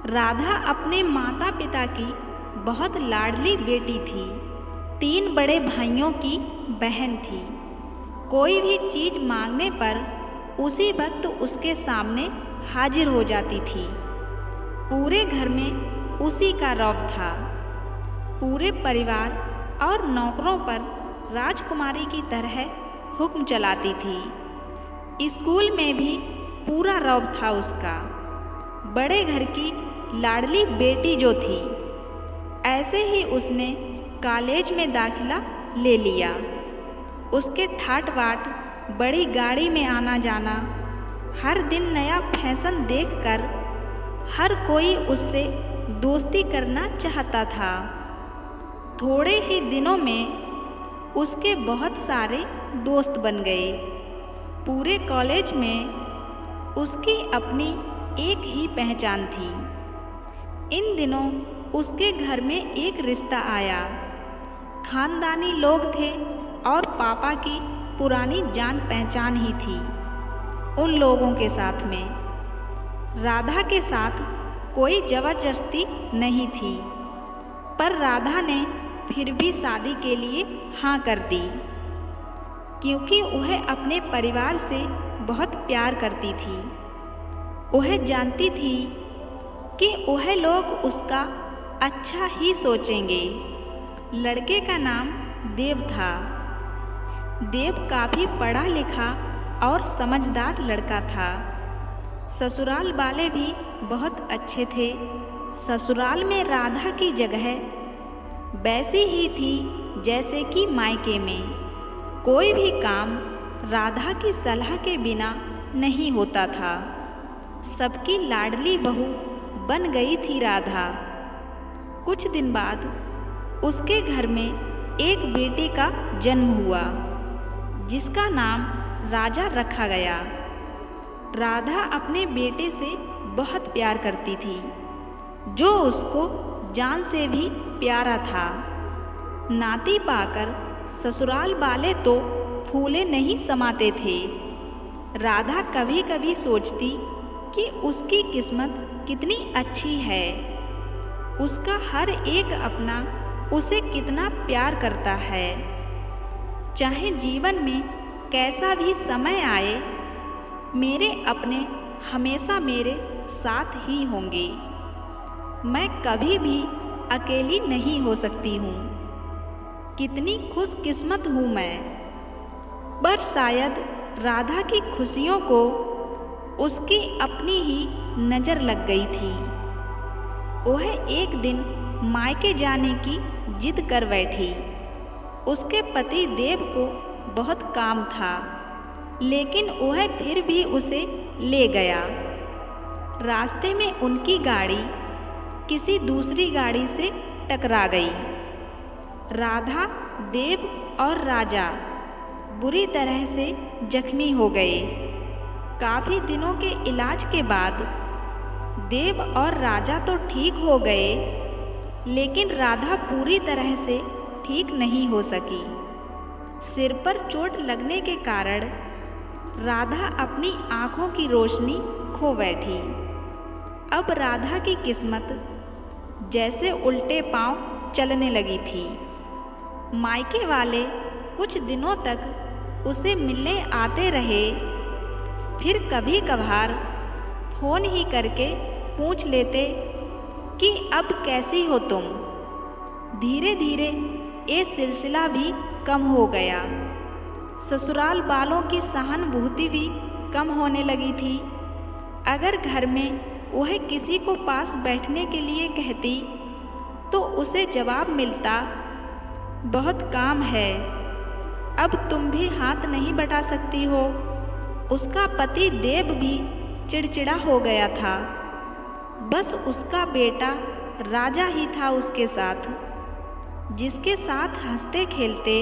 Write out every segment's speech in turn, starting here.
राधा अपने माता पिता की बहुत लाडली बेटी थी। 3 बड़े भाइयों की बहन थी। कोई भी चीज़ मांगने पर उसी वक्त उसके सामने हाजिर हो जाती थी। पूरे घर में उसी का रौब था। पूरे परिवार और नौकरों पर राजकुमारी की तरह हुक्म चलाती थी। स्कूल में भी पूरा रौब था उसका। बड़े घर की लाडली बेटी जो थी, ऐसे ही उसने कॉलेज में दाखिला ले लिया। उसके ठाट बाट, बड़ी गाड़ी में आना जाना, हर दिन नया फैशन देखकर हर कोई उससे दोस्ती करना चाहता था। थोड़े ही दिनों में उसके बहुत सारे दोस्त बन गए। पूरे कॉलेज में उसकी अपनी एक ही पहचान थी। इन दिनों उसके घर में एक रिश्ता आया। खानदानी लोग थे और पापा की पुरानी जान पहचान ही थी। उन लोगों के साथ में राधा के साथ कोई जबरदस्ती नहीं थी, पर राधा ने फिर भी शादी के लिए हाँ कर दी, क्योंकि वह अपने परिवार से बहुत प्यार करती थी। वह जानती थी कि वह लोग उसका अच्छा ही सोचेंगे। लड़के का नाम देव था। देव काफ़ी पढ़ा लिखा और समझदार लड़का था। ससुराल वाले भी बहुत अच्छे थे। ससुराल में राधा की जगह वैसी ही थी जैसे कि मायके में। कोई भी काम राधा की सलाह के बिना नहीं होता था। सबकी लाडली बहू बन गई थी राधा। कुछ दिन बाद उसके घर में एक बेटे का जन्म हुआ, जिसका नाम राजा रखा गया। राधा अपने बेटे से बहुत प्यार करती थी, जो उसको जान से भी प्यारा था। नाती पाकर ससुराल वाले तो फूले नहीं समाते थे। राधा कभी कभी सोचती कि उसकी किस्मत कितनी अच्छी है। उसका हर एक अपना उसे कितना प्यार करता है। चाहे जीवन में कैसा भी समय आए, मेरे अपने हमेशा मेरे साथ ही होंगे। मैं कभी भी अकेली नहीं हो सकती हूँ। कितनी खुशकिस्मत हूँ मैं। पर शायद राधा की खुशियों को उसकी अपनी ही नज़र लग गई थी। वह एक दिन मायके जाने की जिद कर बैठी। उसके पति देव को बहुत काम था, लेकिन वह फिर भी उसे ले गया। रास्ते में उनकी गाड़ी किसी दूसरी गाड़ी से टकरा गई। राधा, देव और राजा बुरी तरह से जख्मी हो गए। काफ़ी दिनों के इलाज के बाद देव और राजा तो ठीक हो गए, लेकिन राधा पूरी तरह से ठीक नहीं हो सकी। सिर पर चोट लगने के कारण राधा अपनी आँखों की रोशनी खो बैठी। अब राधा की किस्मत जैसे उल्टे पांव चलने लगी थी। मायके वाले कुछ दिनों तक उसे मिलने आते रहे, फिर कभी कभार फ़ोन ही करके पूछ लेते कि अब कैसी हो तुम। धीरे धीरे ये सिलसिला भी कम हो गया। ससुराल वालों की सहानुभूति भी कम होने लगी थी। अगर घर में वह किसी को पास बैठने के लिए कहती तो उसे जवाब मिलता, बहुत काम है, अब तुम भी हाथ नहीं बटा सकती हो। उसका पति देव भी चिड़चिड़ा हो गया था। बस उसका बेटा राजा ही था उसके साथ, जिसके साथ हंसते खेलते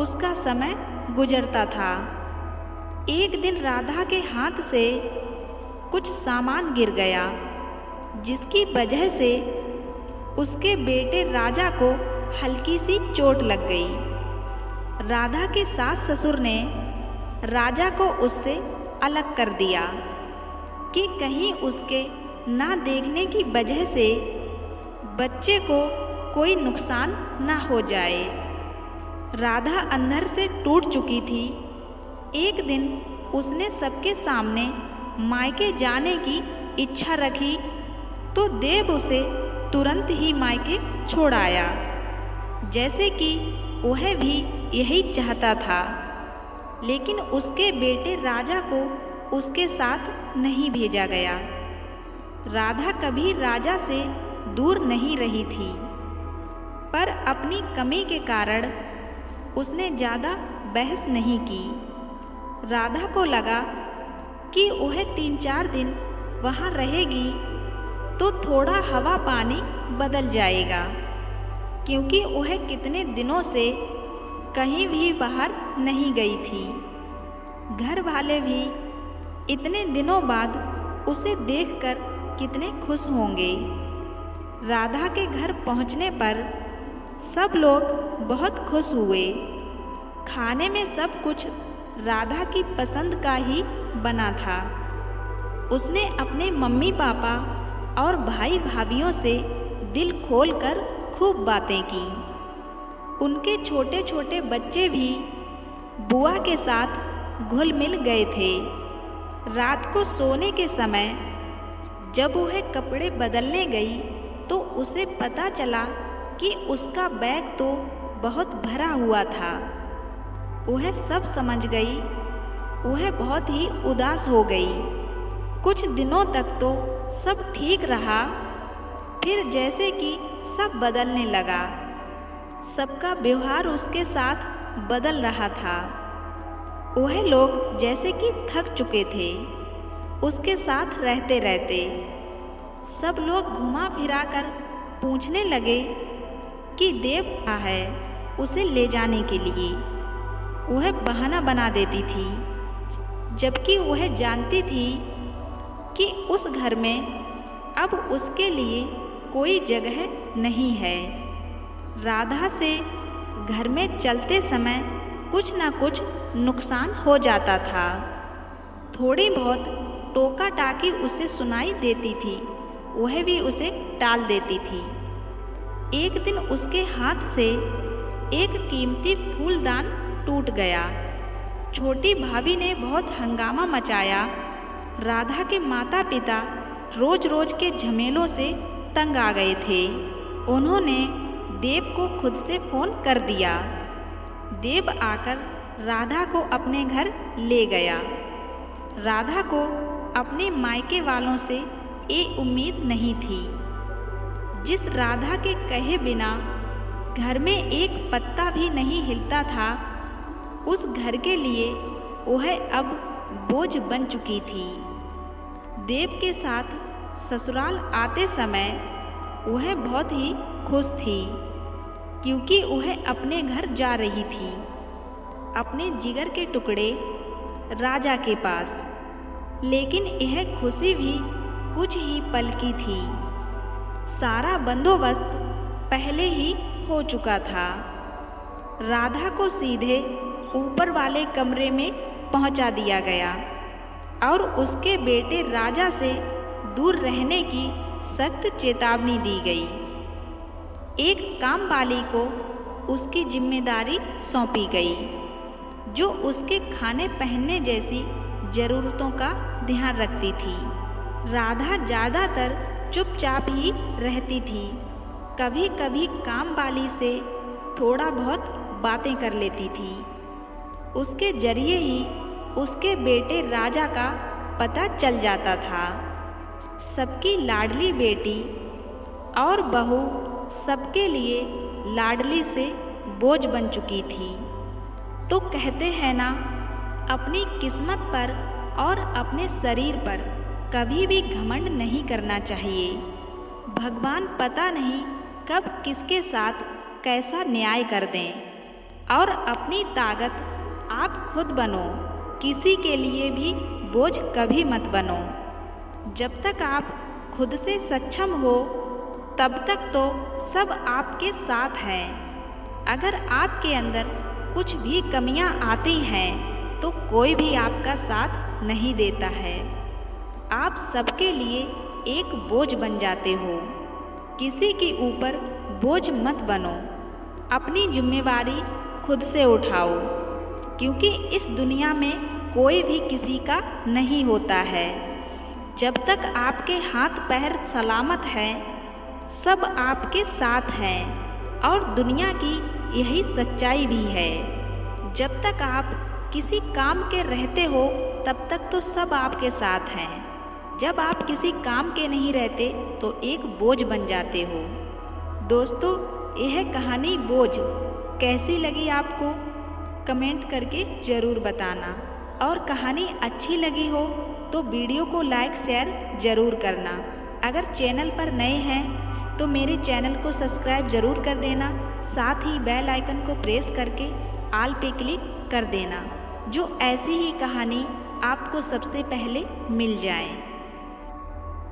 उसका समय गुजरता था। एक दिन राधा के हाथ से कुछ सामान गिर गया, जिसकी वजह से उसके बेटे राजा को हल्की सी चोट लग गई। राधा के सास ससुर ने राजा को उससे अलग कर दिया कि कहीं उसके ना देखने की वजह से बच्चे को कोई नुकसान ना हो जाए। राधा अंदर से टूट चुकी थी। एक दिन उसने सबके सामने मायके जाने की इच्छा रखी तो देव उसे तुरंत ही मायके छोड़ आया, जैसे कि वह भी यही चाहता था। लेकिन उसके बेटे राजा को उसके साथ नहीं भेजा गया। राधा कभी राजा से दूर नहीं रही थी, पर अपनी कमी के कारण उसने ज़्यादा बहस नहीं की। राधा को लगा कि वह 3-4 दिन वहाँ रहेगी तो थोड़ा हवा पानी बदल जाएगा, क्योंकि वह कितने दिनों से कहीं भी बाहर नहीं गई थी। घर वाले भी इतने दिनों बाद उसे देखकर कितने खुश होंगे। राधा के घर पहुंचने पर सब लोग बहुत खुश हुए। खाने में सब कुछ राधा की पसंद का ही बना था। उसने अपने मम्मी पापा और भाई भाभीयों से दिल खोलकर खूब बातें की। उनके छोटे छोटे बच्चे भी बुआ के साथ घुल मिल गए थे। रात को सोने के समय जब वह कपड़े बदलने गई तो उसे पता चला कि उसका बैग तो बहुत भरा हुआ था। वह सब समझ गई। वह बहुत ही उदास हो गई। कुछ दिनों तक तो सब ठीक रहा, फिर जैसे कि सब बदलने लगा। सबका व्यवहार उसके साथ बदल रहा था। वह लोग जैसे कि थक चुके थे उसके साथ रहते रहते। सब लोग घुमा फिरा कर पूछने लगे कि देव कहाँ है उसे ले जाने के लिए। वह बहाना बना देती थी, जबकि वह जानती थी कि उस घर में अब उसके लिए कोई जगह नहीं है। राधा से घर में चलते समय कुछ न कुछ नुकसान हो जाता था। थोड़ी बहुत टोका टाकी उसे सुनाई देती थी, वह भी उसे टाल देती थी। एक दिन उसके हाथ से एक कीमती फूलदान टूट गया। छोटी भाभी ने बहुत हंगामा मचाया। राधा के माता पिता रोज रोज के झमेलों से तंग आ गए थे। उन्होंने देव को खुद से फ़ोन कर दिया। देव आकर राधा को अपने घर ले गया। राधा को अपने मायके वालों से ये उम्मीद नहीं थी। जिस राधा के कहे बिना घर में एक पत्ता भी नहीं हिलता था, उस घर के लिए वह अब बोझ बन चुकी थी। देव के साथ ससुराल आते समय वह बहुत ही खुश थी, क्योंकि वह अपने घर जा रही थी, अपने जिगर के टुकड़े राजा के पास। लेकिन यह खुशी भी कुछ ही पल की थी। सारा बंदोबस्त पहले ही हो चुका था। राधा को सीधे ऊपर वाले कमरे में पहुंचा दिया गया और उसके बेटे राजा से दूर रहने की सख्त चेतावनी दी गई। एक कामवाली को उसकी जिम्मेदारी सौंपी गई, जो उसके खाने पहनने जैसी ज़रूरतों का ध्यान रखती थी। राधा ज़्यादातर चुपचाप ही रहती थी। कभी कभी कामवाली से थोड़ा बहुत बातें कर लेती थी। उसके जरिए ही उसके बेटे राजा का पता चल जाता था। सबकी लाडली बेटी और बहू सबके लिए लाडली से बोझ बन चुकी थी। तो कहते हैं ना, अपनी किस्मत पर और अपने शरीर पर कभी भी घमंड नहीं करना चाहिए। भगवान पता नहीं कब किसके साथ कैसा न्याय कर दें। और अपनी ताकत आप खुद बनो, किसी के लिए भी बोझ कभी मत बनो। जब तक आप खुद से सक्षम हो तब तक तो सब आपके साथ हैं। अगर आपके अंदर कुछ भी कमियां आती हैं तो कोई भी आपका साथ नहीं देता है। आप सबके लिए एक बोझ बन जाते हो। किसी के ऊपर बोझ मत बनो, अपनी जिम्मेवारी खुद से उठाओ, क्योंकि इस दुनिया में कोई भी किसी का नहीं होता है। जब तक आपके हाथ पैर सलामत हैं, सब आपके साथ हैं और दुनिया की यही सच्चाई भी है। जब तक आप किसी काम के रहते हो तब तक तो सब आपके साथ हैं। जब आप किसी काम के नहीं रहते तो एक बोझ बन जाते हो। दोस्तों, यह कहानी बोझ कैसी लगी आपको कमेंट करके ज़रूर बताना, और कहानी अच्छी लगी हो तो वीडियो को लाइक शेयर ज़रूर करना। अगर चैनल पर नए हैं तो मेरे चैनल को सब्सक्राइब ज़रूर कर देना, साथ ही बेल आइकन को प्रेस करके ऑल पे क्लिक कर देना, जो ऐसी ही कहानी आपको सबसे पहले मिल जाए।